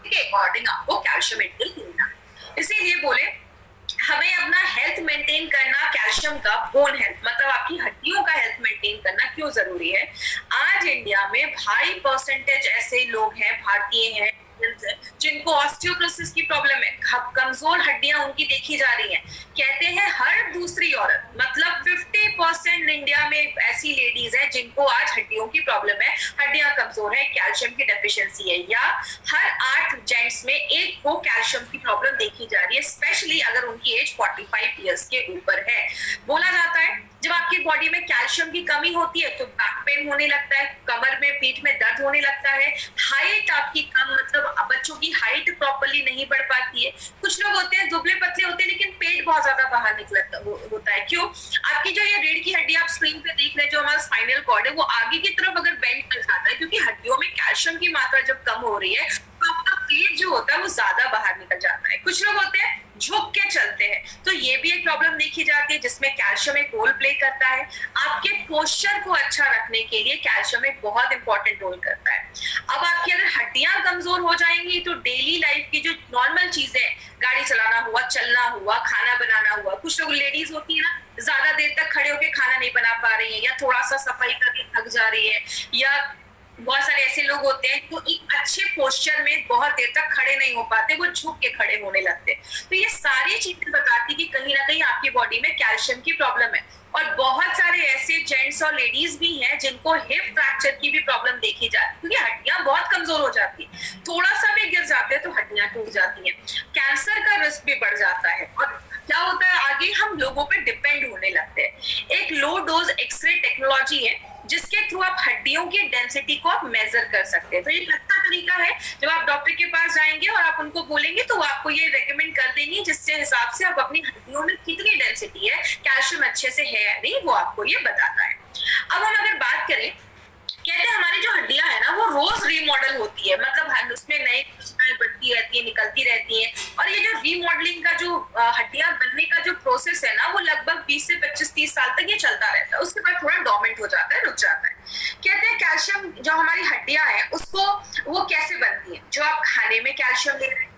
के अकॉर्डिंग आपको कैल्शियम इंटेक लेना है। इसीलिए बोले हमें अपना हेल्थ मेंटेन करना, कैल्शियम का बोन हेल्थ मतलब आपकी हड्डियों का हेल्थ मेंटेन करना क्यों जरूरी है। आज इंडिया में हाई परसेंटेज ऐसे लोग हैं, भारतीय हैं, जिनको ऑस्टियोपोरोसिस की प्रॉब्लम है, कमजोर हड्डियां उनकी देखी जा रही हैं। कहते हैं हर दूसरी औरत, मतलब 50% इंडिया में ऐसी लेडीज हैं जिनको आज हड्डियों की प्रॉब्लम है, हड्डियां कमजोर है, कैल्शियम की डेफिशिएंसी है, या हर 8 जेंट्स में एक को कैल्शियम की प्रॉब्लम देखी जा रही है, स्पेशली अगर उनकी एज 45 ईयर्स के ऊपर है। बोला जाता है जब आपकी बॉडी में कैल्शियम की कमी होती है तो बैक पेन होने लगता है, कमर में, पीठ में दर्द होने लगता है, हाइट आपकी कम, मतलब बच्चों की हाइट प्रॉपर्ली नहीं बढ़ पाती है। कुछ लोग होते हैं दुबले पतले होते हैं लेकिन पेट बहुत ज्यादा बाहर निकलता होता है। क्यों? आपकी जो ये रीढ़ की हड्डी आप स्क्रीन पे देख रहे हैं, जो हमारा स्पाइनल कॉर्ड है, वो आगे की तरफ अगर बेंड कर कैल्शियम की मात्रा जब कम हो रही है तो आपका पेट जो होता है वो ज्यादा बाहर निकल जाता है। कुछ लोग होते हैं झुक के चलते हैं, तो ये भी एक प्रॉब्लम देखी जाती है जिसमें कैल्शियम एक रोल प्ले करता है। आपके पोस्चर को अच्छा रखने के लिए कैल्शियम एक बहुत इंपॉर्टेंट रोल करता है। अब आपकी अगर हड्डियां कमजोर हो जाएंगी तो डेली लाइफ की जो नॉर्मल चीजें, गाड़ी चलाना हुआ, चलना हुआ, खाना बनाना हुआ, कुछ लोग लेडीज होती है ना ज्यादा देर तक खड़े होकर खाना नहीं बना पा रही है, या थोड़ा सा सफाई करके थक जा रही है, या बहुत सारे ऐसे लोग होते हैं जो एक अच्छे पोस्चर में बहुत देर तक खड़े नहीं हो पाते, वो झुक के खड़े होने लगते। तो ये सारी चीजें बताती कि कहीं ना कहीं आपकी बॉडी में कैल्शियम की प्रॉब्लम है। और बहुत सारे ऐसे जेंट्स और लेडीज भी हैं जिनको हिप फ्रैक्चर की भी प्रॉब्लम देखी जाती है, क्योंकि हड्डियां बहुत कमजोर हो जाती है, थोड़ा सा भी गिर जाते हैं तो हड्डियां टूट जाती हैं, कैंसर का रिस्क भी बढ़ जाता है। और क्या होता है, आगे हम लोगों पे डिपेंड होने लगते हैं। एक लो डोज एक्सरे टेक्नोलॉजी है जिसके थ्रू आप हड्डियों की डेंसिटी को आप मेजर कर सकते हैं। तो ये अच्छा तरीका है, जब आप डॉक्टर के पास जाएंगे और आप उनको बोलेंगे तो वो आपको ये रेकमेंड कर देंगे जिसके हिसाब से आप अपनी हड्डियों में कितनी डेंसिटी है, कैल्शियम अच्छे से है या नहीं, वो आपको ये बताता है। अब हम अगर बात करें, कहते हैं हमारी जो हड्डियां है ना वो रोज रीमॉडल होती है, मतलब उसमें नई कोशिकाएं बढ़ती रहती है, निकलती रहती हैं। और ये जो रीमॉडलिंग का जो हड्डियां बनने का जो प्रोसेस है ना वो लगभग 20 से 25-30 साल तक ये चलता रहता है, उसके बाद थोड़ा डोमेंट हो जाता है, रुक जाता है। कहते हैं कैल्शियम जो हमारी हड्डियां हैं उसको वो कैसे बनती है, जो आप खाने में कैल्शियम ले रहे हैं,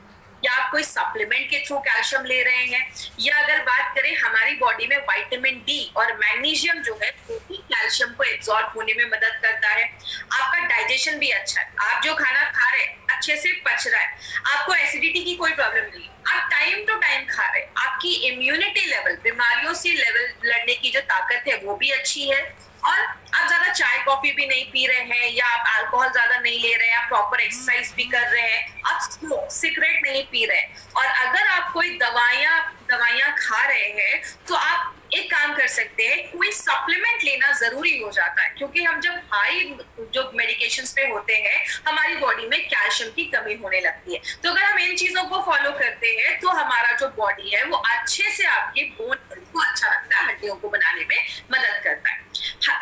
या आप कोई सप्लीमेंट के थ्रू कैल्शियम ले रहे हैं, या अगर बात करें हमारी बॉडी में विटामिन डी और मैग्नीशियम जो है वो भी कैल्शियम को एब्जॉर्ब होने में मदद करता है। आपका डाइजेशन भी अच्छा है, आप जो खाना खा रहे हैं अच्छे से पच रहा है, आपको एसिडिटी की कोई प्रॉब्लम नहीं, आप टाइम टू टाइम खा रहे हैं, आपकी इम्यूनिटी लेवल, बीमारियों से लड़ने की जो ताकत है वो भी अच्छी है, और आप ज्यादा चाय कॉफी भी नहीं पी रहे हैं, या आप अल्कोहल ज्यादा नहीं ले रहे हैं, आप प्रॉपर एक्सरसाइज भी कर रहे हैं, आप सिगरेट नहीं पी रहे हैं, और अगर आप कोई दवाइयां खा रहे हैं तो आप एक काम कर सकते हैं, कोई सप्लीमेंट लेना जरूरी हो जाता है, क्योंकि हम जब हाई जो मेडिकेशंस पे होते हैं हमारी बॉडी में कैल्शियम की कमी होने लगती है। तो अगर हम इन चीजों को फॉलो करते हैं तो हमारा जो बॉडी है वो अच्छे से आपके बोन को अच्छा रखता है, हड्डियों को बनाने में मदद करता है।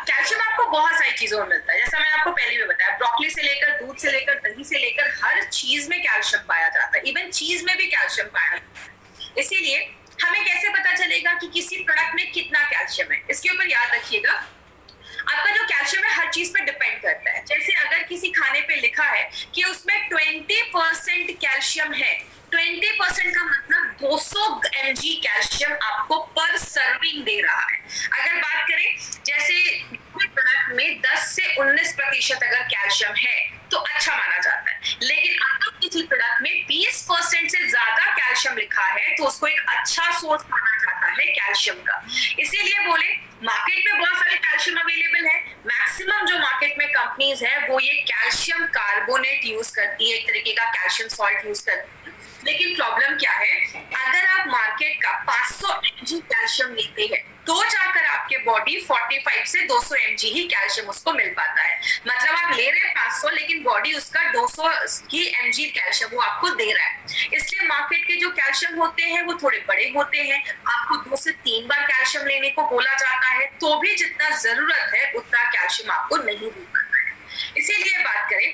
कैल्शियम आपको बहुत सारी चीजों में मिलता है, जैसा मैंने आपको पहले भी बताया, ब्रोकली से लेकर, दूध से लेकर, दही से लेकर हर चीज में कैल्शियम पाया जाता है, इवन चीज में भी कैल्शियम पाया जाता है। इसीलिए हमें कैसे पता चलेगा कि किसी प्रोडक्ट में कितना कैल्शियम है, इसके ऊपर याद रखिएगा आपका जो कैल्शियम है हर चीज पे डिपेंड करता है। जैसे अगर किसी खाने पे लिखा है कि उसमें 20% कैल्शियम है, 20% का मतलब 200 mg कैल्शियम आपको पर सर्विंग दे रहा है। अगर बात करें जैसे प्रोडक्ट में 10 से 19% अगर कैल्शियम है तो अच्छा माना जाता है, लेकिन अगर किसी प्रोडक्ट में 20% से ज्यादा कैल्शियम लिखा है तो उसको एक अच्छा सोर्स माना जाता है कैल्शियम का। इसीलिए बोले मार्केट में बहुत सारे कैल्शियम अवेलेबल है, मैक्सिमम जो मार्केट में कंपनीज है वो ये कैल्शियम कार्बोनेट यूज करती है, एक तरीके का कैल्शियम सॉल्ट यूज करती है। लेकिन प्रॉब्लम क्या है, अगर आप मार्केट का 500 mg कैल्शियम लेते हैं तो जाकर आपके बॉडी 45 से 200 mg ही कैल्शियम उसको मिल पाता है। मतलब आप ले रहे हैं 500 लेकिन बॉडी उसका 200 ही mg कैल्शियम वो आपको दे रहा है। इसलिए मार्केट के जो कैल्शियम होते हैं वो थोड़े बड़े होते हैं, आपको 2 से 3 बार कैल्शियम लेने को बोला जाता है, तो भी जितना जरूरत है उतना कैल्शियम आपको नहीं मिल पाता है। इसीलिए बात करें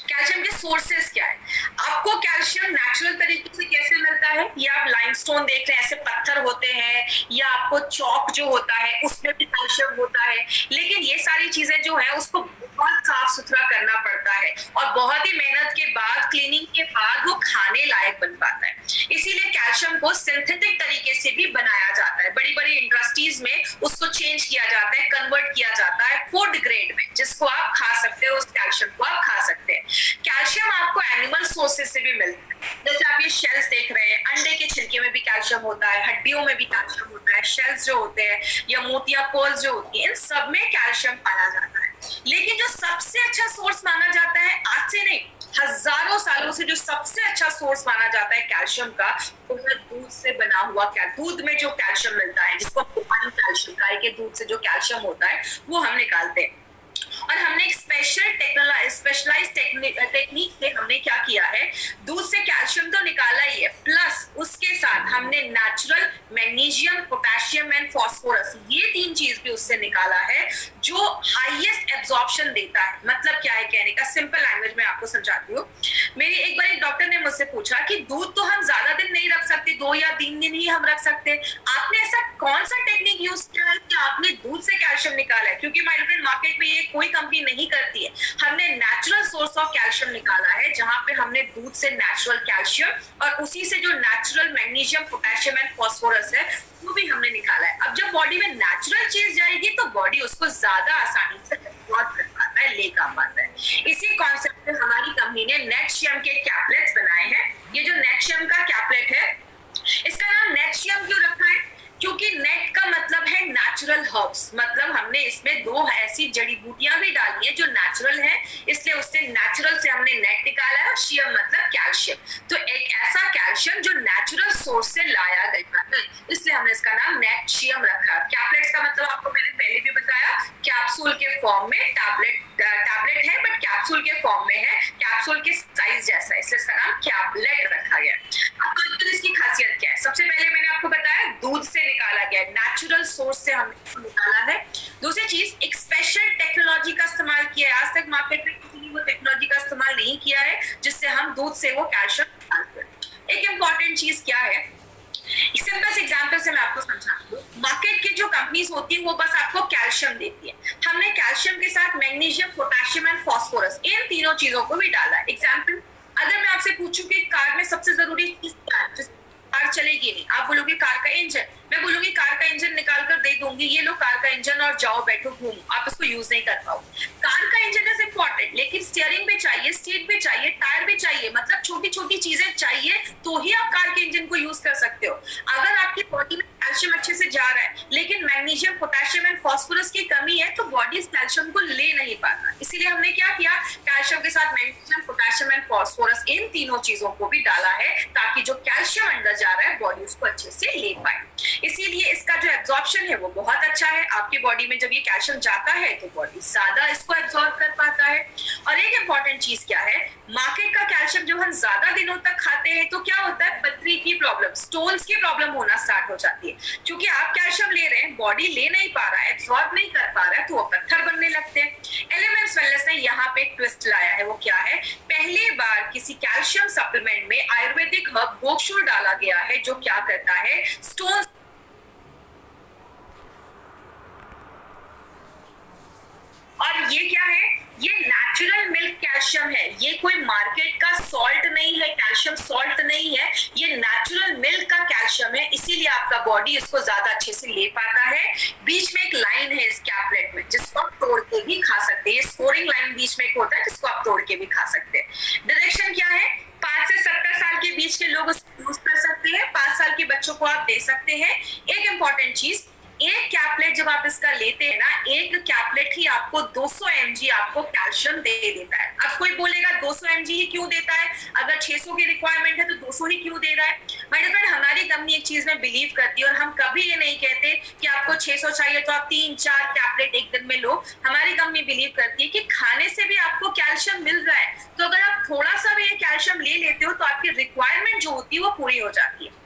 कैल्शियम के सोर्सेस क्या है, आपको कैल्शियम नेचुरल तरीके से कैसे मिलता है, ये आप लाइमस्टोन देख रहे हैं, ऐसे पत्थर होते हैं, या आपको चौक जो होता है उसमें भी कैल्शियम होता है। लेकिन ये सारी चीजें जो है उसको बहुत साफ सुथरा करना पड़ता है और बहुत ही मेहनत के बाद, क्लीनिंग के बाद वो खाने लायक बन पाता है। इसीलिए कैल्शियम को सिंथेटिक तरीके से भी बनाया जाता है, बड़ी बड़ी इंडस्ट्रीज में उसको चेंज किया जाता है, कन्वर्ट किया जाता है फूड ग्रेड में, जिसको आप खा सकते हो, उस कैल्शियम को आप खा सकते हैं। कैल्शियम आपको एनिमल सोर्सेज से भी मिलता है, जैसे आप ये शेल्स देख रहे हैं, अंडे के छिलके में भी कैल्शियम होता है, हड्डियों में भी कैल्शियम होता है, शेल्स जो होते हैं या मोतिया पर्ल्स जो होती है, इन सब में कैल्शियम पाया जाता है। लेकिन जो सबसे अच्छा सोर्स माना जाता है, आज से नहीं हजारों सालों से जो सबसे अच्छा सोर्स माना जाता है कैल्शियम का, वो है दूध से बना हुआ दूध में जो कैल्शियम मिलता है, जिसको कैल्शियम, गाय के दूध से जो कैल्शियम होता है वो हम निकालते हैं। और हमने एक स्पेशलाइज टेक्निक से हमने क्या किया है, दूध से कैल्शियम तो निकाला ही है, प्लस उसके साथ हमने natural magnesium, potassium and phosphorus, ये 3 चीज भी उससे निकाला है, जो हाईएस्ट एब्जॉर्प्शन देता है। मतलब क्या है कहने का, सिंपल लैंग्वेज में आपको समझाती हूँ। मेरी एक बार एक डॉक्टर ने मुझसे पूछा कि दूध तो हम ज्यादा दिन नहीं रख सकते, 2 या 3 दिन ही हम रख सकते हैं, आपने ऐसा कौन सा टेक्निक यूज किया है कि आपने दूध से कैल्शियम निकाला है? क्योंकि माय फ्रेंड मार्केट में ये कोई कंपनी नहीं करती है। हमने नेचुरल सोर्स ऑफ कैल्शियम निकाला है, जहां पे हमने दूध से नेचुरल कैल्शियम और उसी से जो natural magnesium, potassium and phosphorus है वो भी हमने निकाला है। अब जब बॉडी में नेचुरल चीज जाएगी तो बॉडी उसको ज्यादा आसानी से एब्जॉर्ब कर पाता है, ले कर पाता है। इसी कॉन्सेप्ट में हमारी कंपनी ने नेटशियम के कैप्लेट्स बनाए हैं। ये जो नेटशियम का कैप्लेट है, इसका नाम नेटशियम क्यों रखा है? क्योंकि नेट का मतलब है नेचुरल हर्ब्स, मतलब हमने इसमें 2 ऐसी जड़ी बूटियां भी डाली हैं जो नेचुरल है, इसलिए उससे नेचुरल से हमने नेट निकाला है। और शियम मतलब कैल्शियम, तो एक ऐसा कैल्शियम जो नेचुरल सोर्स से लाया गया है, इसलिए हमने इसका नाम नेटशियम रखा। कैप्लेट्स का मतलब आपको मैंने पहले भी बताया, कैप्सूल के फॉर्म में टैबलेट है, बट कैप्सूल के फॉर्म में है, कैप्सूल के साइज जैसा, इसलिए इसका नाम कैप्लेट रखा गया। अब तो इसकी खासियत क्या है? सबसे पहले मैंने आपको बताया दूध से निकाला गया, नेचुरल सोर्स से हमने निकाला है। दूसरी चीज, एक स्पेशल टेक्नोलॉजी का इस्तेमाल किया है। आज तक मार्केट में किसी ने वो टेक्नोलॉजी का इस्तेमाल नहीं किया है जिससे हम दूध से वो कैल्शियम निकालते हैं। एक इंपॉर्टेंट चीज क्या है, सिंपल से एग्जांपल से मैं आपको समझाती हूँ। मार्केट की जो कंपनीज होती है वो बस आपको कैल्शियम देती है, हमने कैल्शियम के साथ मैग्नीशियम, पोटेशियम एंड फास्फोरस, इन तीनों चीजों को भी डाला है। एग्जांपल, अगर मैं आपसे पूछूं कि कार में सबसे जरूरी चीज क्या है, कार चलेगी नहीं, आप बोलोगे कार का इंजन, मैं बोलूंगी कार का इंजन निकाल कर दे दूंगी, ये लो कार का इंजन और जाओ बैठो घूमो, आप इसको यूज नहीं कर पाओगे। कार का इंजन इज इंपॉर्टेंट, लेकिन स्टीयरिंग भी चाहिए, सीट भी चाहिए, टायर भी चाहिए, मतलब छोटी छोटी चीजें चाहिए तो ही आप कार के इंजन को यूज कर सकते हो। अगर आपकी बॉडी में कैल्शियम अच्छे से जा रहा है लेकिन मैग्नीशियम, पोटेशियम एंड फास्फोरस की कमी है तो बॉडी इस कैल्शियम को ले नहीं पाता। इसीलिए हमने क्या किया, कैल्शियम के साथ मैग्नीशियम, पोटेशियम एंड फास्फोरस, इन तीनों चीजों को भी डाला है ताकि जो कैल्शियम अंदर जा रहा है बॉडी उसको अच्छे से ले पाए। इसीलिए इसका जो एब्जॉर्प्शन है वो बहुत अच्छा है। आपकी बॉडी में जब ये कैल्शियम जाता है तो बॉडी ज्यादा इसको एब्जॉर्ब कर पाता है। और एक इंपॉर्टेंट चीज क्या है, मार्केट का कैल्शियम जब हम ज्यादा दिनों तक खाते हैं तो क्या होता है, पथरी की प्रॉब्लम, स्टोन्स की प्रॉब्लम होना स्टार्ट हो जाती है। क्योंकि आप कैल्शियम ले रहे हैं, बॉडी ले नहीं पा रहा है, एब्जॉर्ब नहीं कर पा रहा है, तो वो पत्थर बनने लगते हैं। एलिमेंट्स वेलनेस ने यहाँ पे एक ट्विस्ट लाया है, वो क्या है, पहली बार किसी कैल्शियम सप्लीमेंट में आयुर्वेदिक हर्ब गोक्षुर डाला गया है, जो क्या करता है, स्टोन। और ये क्या है, ये नेचुरल मिल्क कैल्शियम है, ये कोई मार्केट का सॉल्ट नहीं है, कैल्शियम सॉल्ट नहीं है, ये नेचुरल मिल्क का कैल्शियम है। इसीलिए आपका बॉडी इसको ज्यादा अच्छे से ले पाता है। बीच में एक लाइन है इस कैप्लेट में जिसको आप तोड़ के भी खा सकते हैं, स्कोरिंग लाइन बीच में एक होता है जिसको आप तोड़ के भी खा सकते हैं। डायरेक्शन क्या है, 5 से 70 साल के बीच के लोग उसको यूज कर सकते हैं, 5 साल के बच्चों को आप दे सकते हैं। एक इंपॉर्टेंट चीज, एक कैप्लेट जब आप इसका लेते हैं ना, एक कैप्लेट ही आपको 200 mg आपको कैल्शियम दे देता है। अब कोई बोलेगा 200 mg ही क्यों देता है, अगर 600 की रिक्वायरमेंट है तो 200 ही क्यों दे रहा है? माय डियर फ्रेंड, हमारी कंपनी एक चीज में बिलीव करती है और हम कभी ये नहीं कहते कि आपको 600 चाहिए तो आप 3-4 कैप्लेट एक दिन में लो। हमारी कंपनी बिलीव करती है कि खाने से भी आपको कैल्शियम मिल रहा है, तो अगर आप थोड़ा सा भी ये कैल्शियम ले लेते हो तो आपकी रिक्वायरमेंट जो होती है वो पूरी हो जाती है।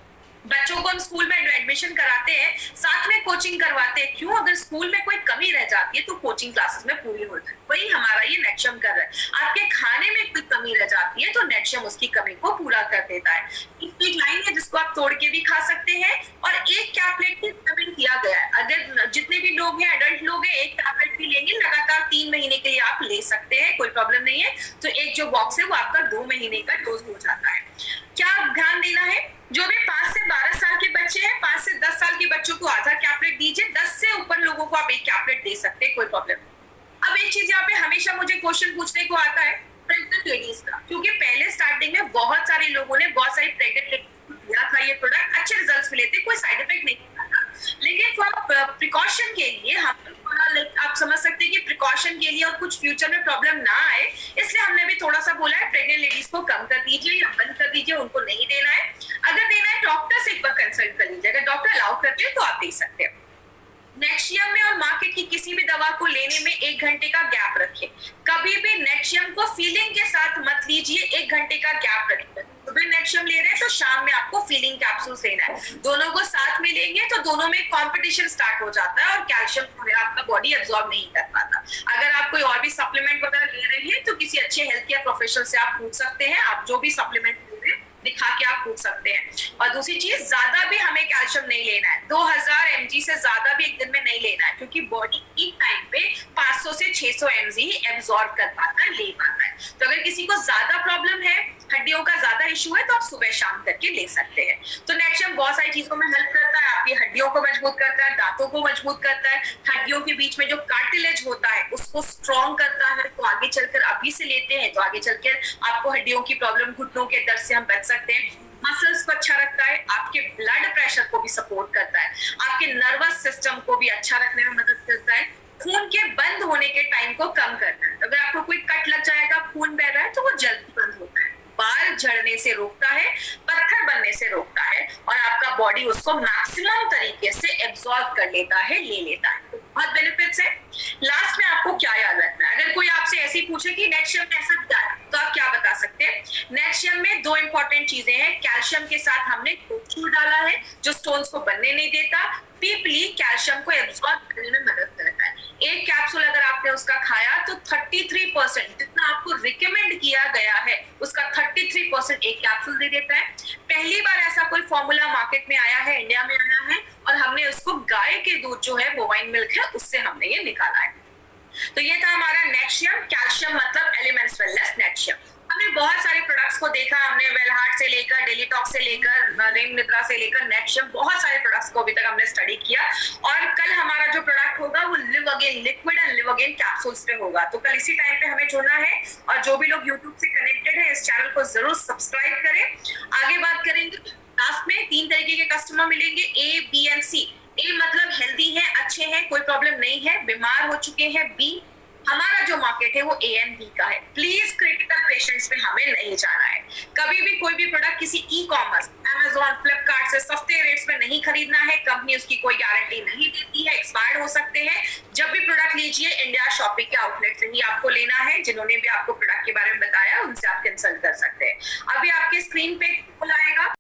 बच्चों को हम स्कूल में एडमिशन कराते हैं, साथ में कोचिंग करवाते हैं, क्यों? अगर स्कूल में कोई कमी रह जाती है तो कोचिंग क्लासेस में पूरी हो जाए। वही हमारा ये नेटशियम कर रहा है। आपके खाने में कोई कमी रह जाती है तो नेटशियम उसकी कमी को पूरा कर देता है। एक लाइन है जिसको आप तोड़ के भी खा सकते हैं और एक कैप्लेट की रिकमेंड किया गया है। अगर जितने भी लोग हैं, एडल्ट लोग हैं, एक कैप्लेट भी लेंगे लगातार 3 महीने के लिए आप ले सकते हैं, कोई प्रॉब्लम नहीं है। तो एक जो बॉक्स है वो आपका 2 महीने का डोज हो जाता है। क्या ध्यान देना है, जो भी 5 से 12 साल के बच्चे हैं, 5 से 10 साल के बच्चों को आधा कैप्लेट दीजिए, 10 से ऊपर लोगों को आप एक कैप्लेट दे सकते हैं, कोई प्रॉब्लम नहीं। अब एक चीज यहाँ पे हमेशा मुझे क्वेश्चन पूछने को आता है प्रेग्नेंट लेडीज का, क्योंकि पहले स्टार्टिंग में बहुत सारे लोगों ने बहुत सारी प्रेग्नेंट लेडीज को दिया था ये प्रोडक्ट, अच्छे रिजल्ट्स मिले थे, कोई साइड इफेक्ट नहीं था। लेकिन फॉर प्रिकॉशन के लिए हम आप समझ सकते हैं कि प्रिकॉशन के लिए और कुछ फ्यूचर में प्रॉब्लम ना आए, इसलिए हमने भी थोड़ा सा बोला है प्रेग्नेंट लेडीज को कम कर दीजिए या बंद कर दीजिए, उनको नहीं देना है। अगर देना है डॉक्टर से एक बार कंसल्ट कर लीजिए, अगर डॉक्टर अलाउ करते हैं तो आप दे सकते हैं। नेटशियम में और मार्केट की किसी भी दवा को लेने में 1 घंटे का गैप रखें। कभी भी नेटशियम को फीलिंग के साथ मत लीजिए, 1 घंटे का गैप रखें। सुबह नेटशियम ले रहे हैं तो शाम में आपको फीलिंग कैप्सूल्स लेना है। दोनों को साथ में लेंगे तो दोनों में कंपटीशन स्टार्ट हो जाता है और कैल्शियम जो है आपका बॉडी एब्जॉर्ब नहीं कर पाता। अगर आप कोई और भी सप्लीमेंट वगैरह ले रहे हैं तो किसी अच्छे हेल्थ केयर प्रोफेशनल से आप पूछ सकते हैं। आप जो भी सप्लीमेंट ले रहे हैं दिखा के आप पूछ सकते हैं। और दूसरी चीज, ज्यादा भी हमें कैल्शियम नहीं लेना है, 2000 mg से ज्यादा भी एक दिन में नहीं लेना है, क्योंकि बॉडी एक टाइम पे 500 से 600 mg ही एब्जॉर्ब कर पाता है, ले पाता है। तो अगर किसी को ज्यादा प्रॉब्लम है, हड्डियों का ज्यादा इशू है, तो आप सुबह शाम करके ले सकते हैं। तो नेटशियम बहुत सारी चीजों में हेल्प करता है, आपकी हड्डियों को मजबूत करता है, दांतों को मजबूत करता है, हड्डियों के बीच में जो कार्टिलेज होता है उसको स्ट्रॉन्ग करता है। तो आगे चलकर अभी से लेते हैं तो आगे चलकर आपको हड्डियों की प्रॉब्लम, घुटनों के दर्द से हम बच सकते हैं। मसल्स को अच्छा रखता है, आपके ब्लड प्रेशर को भी सपोर्ट करता है, आपके नर्वस सिस्टम को भी अच्छा रखने में मदद करता है, खून के बंद होने के टाइम को कम करता है। अगर आपको कोई कट लग जाएगा, खून बह रहा है, तो वो जल्दी बंद होता है। बाल झड़ने से रोकता है, पत्थर बनने से रोकता है, और आपका बॉडी उसको मैक्सिमम तरीके से एब्जॉर्ब कर लेता है, ले लेता है। तो बहुत बेनिफिट्स है। लास्ट में आपको क्या याद रखना है, अगर कोई आपसे ऐसे ही पूछे कि नेटशियम ऐसा क्या है, तो आप क्या बता सकते हैं? नेटशियम में 2 इंपॉर्टेंट चीजें हैं। कैल्शियम के साथ हमने कोचूर डाला है जो स्टोन्स को बनने नहीं देता। पीपली कैल्शियम को एब्जॉर्ब करने में मदद करता है। एक कैप्सूल अगर आपने उसका खाया तो 33% जितना आपको रिकमेंड किया गया है उसका 33% एक कैप्सूल दे देता है। पहली बार ऐसा कोई फॉर्मूला मार्केट में आया है, इंडिया में आया है, और हमने उसको गाय के दूध जो है, बोवाइन मिल्क है, उससे हमने ये निकाला है। तो ये था हमारा नेटशियम। कैल्शियम मतलब एलिमेंट्स वेलनेस नेटशियम। हमने बहुत सारे प्रोडक्ट्स को देखा, हमने वेलहार्ट से लेकर, डेलीटॉक्स से लेकर, रेम निद्रा से लेकर नेटशियम, बहुत सारे प्रोडक्ट्स को अभी तक हमने स्टडी किया। और कल हमारा जो प्रोडक्ट होगा वो live again liquid and live again capsules पे होगा। तो कल इसी टाइम पे हमें जुड़ना है, और जो भी लोग यूट्यूब से कनेक्टेड है इस चैनल को जरूर सब्सक्राइब करें। आगे बात करेंगे, लास्ट में 3 तरीके के कस्टमर मिलेंगे, A, B and C। A मतलब हेल्दी है, अच्छे हैं, कोई प्रॉब्लम नहीं है, बीमार हो चुके हैं। B हमारा जो मार्केट है वो A एंड B का है। प्लीज क्रिटिकल पेशेंट्स पे हमें नहीं जाना है। कभी भी कोई भी प्रोडक्ट किसी ई-कॉमर्स, Amazon, फ्लिपकार्ट से सस्ते रेट्स में नहीं खरीदना है। कंपनी उसकी कोई गारंटी नहीं देती है, एक्सपायर्ड हो सकते हैं। जब भी प्रोडक्ट लीजिए इंडिया शॉपिंग के आउटलेट से ही आपको लेना है। जिन्होंने भी आपको प्रोडक्ट के बारे में बताया उनसे आप कंसल्ट कर सकते हैं। अभी आपके स्क्रीन पे आएगा,